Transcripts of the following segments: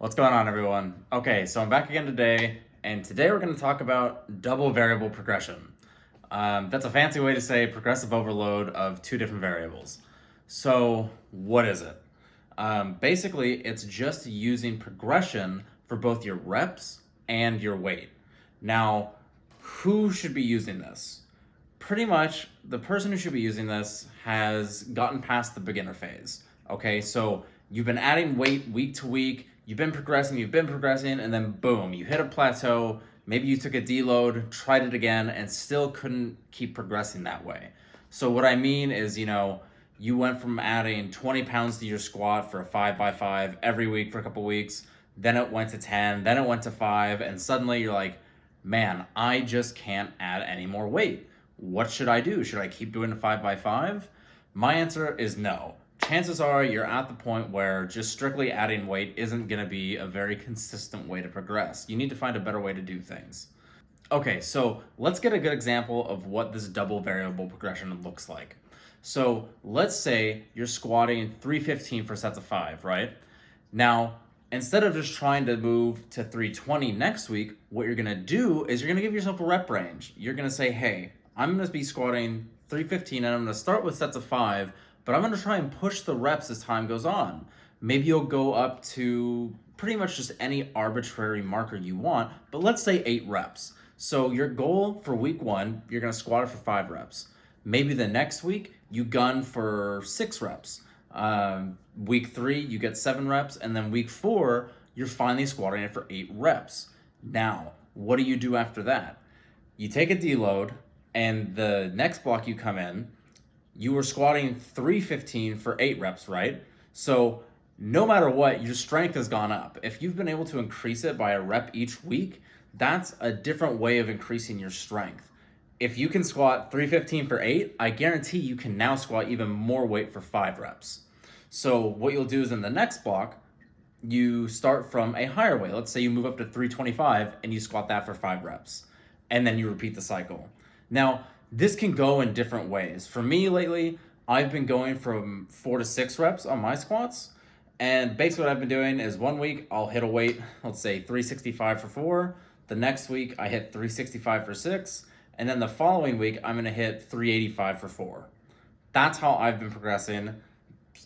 What's going on, everyone? Okay, so I'm back again today, and today we're going to talk about double variable progression. That's a fancy way to say progressive overload of two different variables. So, what is it? Basically, it's just using progression for both your reps and your weight. Now, who should be using this? Pretty much the person who should be using this has gotten past the beginner phase. Okay, so you've been adding weight week to week, you've been progressing, and then boom, you hit a plateau. Maybe you took a deload, tried it again, and still couldn't keep progressing that way. So, what I mean is, you went from adding 20 pounds to your squat for a 5x5 every week for a couple weeks, then it went to 10, then it went to 5, and suddenly you're like, man, I just can't add any more weight. What should I do? Should I keep doing a 5x5? My answer is no. Chances are you're at the point where just strictly adding weight isn't going to be a very consistent way to progress. You need to find a better way to do things. Okay, so let's get a good example of what this double variable progression looks like. So let's say you're squatting 315 for sets of 5, right? Now, instead of just trying to move to 320 next week, what you're gonna do is you're gonna give yourself a rep range. You're gonna say, hey, I'm gonna be squatting 315 and I'm gonna start with sets of 5, but I'm gonna try and push the reps as time goes on. Maybe you'll go up to pretty much just any arbitrary marker you want, but let's say 8 reps. So your goal for week 1, you're gonna squat it for 5 reps. Maybe the next week, you gun for 6 reps. Week 3, you get 7 reps, and then week 4, you're finally squatting it for 8 reps. Now, what do you do after that? You take a deload, and the next block you come in, you were squatting 315 for 8 reps, right? So no matter what, your strength has gone up. If you've been able to increase it by a rep each week, that's a different way of increasing your strength. If you can squat 315 for 8, I guarantee you can now squat even more weight for 5 reps. So what you'll do is in the next block, you start from a higher weight. Let's say you move up to 325 and you squat that for 5 reps. And then you repeat the cycle. Now, this can go in different ways. For me lately, I've been going from 4 to 6 reps on my squats. And basically what I've been doing is one week I'll hit a weight, let's say 365 for 4. The next week I hit 365 for 6. And then the following week I'm going to hit 385 for 4. That's how I've been progressing,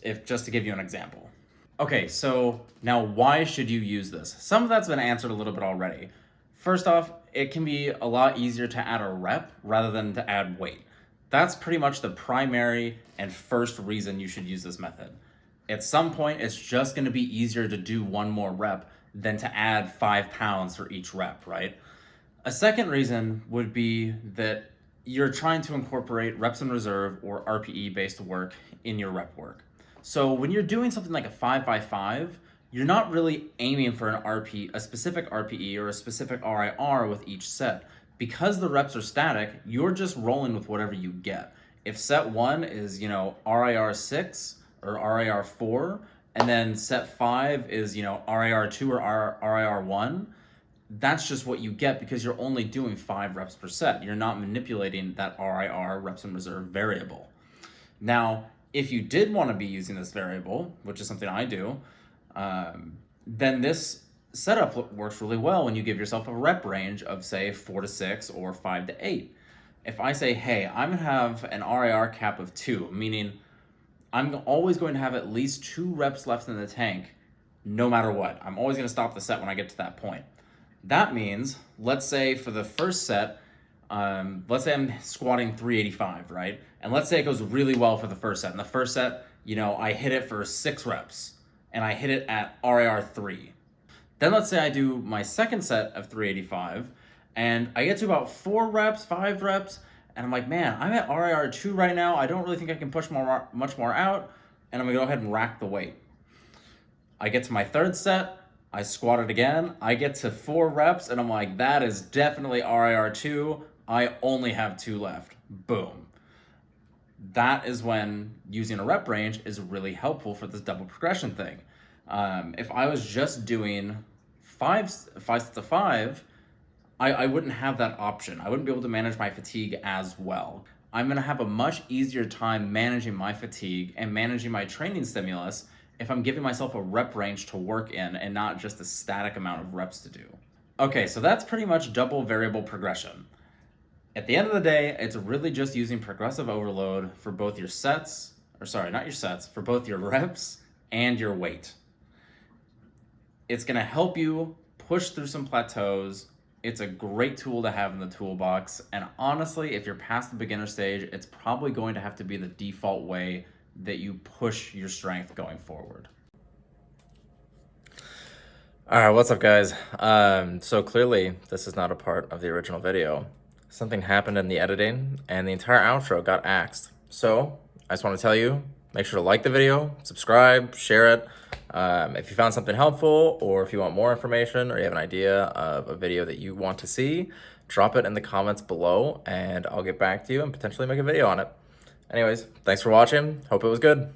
if just to give you an example. Okay, so now why should you use this? Some of that's been answered a little bit already. First off, it can be a lot easier to add a rep rather than to add weight. That's pretty much the primary and first reason you should use this method. At some point, it's just going to be easier to do one more rep than to add 5 pounds for each rep, right? A second reason would be that you're trying to incorporate reps in reserve or RPE based work in your rep work. So when you're doing something like a 5x5, you're not really aiming for an RP, a specific RPE or a specific RIR with each set. Because the reps are static, you're just rolling with whatever you get. If set 1 is, RIR 6 or RIR 4, and then set 5 is, RIR 2 or RIR 1, that's just what you get because you're only doing 5 reps per set. You're not manipulating that RIR, reps in reserve variable. Now, if you did want to be using this variable, which is something I do, then this setup works really well when you give yourself a rep range of, say, 4 to 6 or 5 to 8. If I say, hey, I'm going to have an RIR cap of 2, meaning I'm always going to have at least 2 reps left in the tank no matter what. I'm always going to stop the set when I get to that point. That means, let's say for the first set, let's say I'm squatting 385, right? And let's say it goes really well for the first set. In the first set, I hit it for 6 reps, and I hit it at RIR 3. Then let's say I do my second set of 385, and I get to about 4 reps, 5 reps, and I'm like, man, I'm at RIR 2 right now. I don't really think I can push much more out, and I'm gonna go ahead and rack the weight. I get to my third set, I squat it again, I get to 4 reps, and I'm like, that is definitely RIR 2. I only have 2 left. Boom. That is when using a rep range is really helpful for this double progression thing. If I was just doing 5 sets of 5, I wouldn't have that option. I wouldn't be able to manage my fatigue as well. I'm going to have a much easier time managing my fatigue and managing my training stimulus if I'm giving myself a rep range to work in and not just a static amount of reps to do. Okay, so that's pretty much double variable progression. At the end of the day, it's really just using progressive overload for both your sets, or sorry, not your sets, for both your reps and your weight. It's gonna help you push through some plateaus. It's a great tool to have in the toolbox. And honestly, if you're past the beginner stage, it's probably going to have to be the default way that you push your strength going forward. All right, what's up, guys? So clearly, this is not a part of the original video. Something happened in the editing, and the entire outro got axed. So I just want to tell you, make sure to like the video, subscribe, share it. If you found something helpful, or if you want more information, or you have an idea of a video that you want to see, drop it in the comments below, and I'll get back to you and potentially make a video on it. Anyways, thanks for watching. Hope it was good.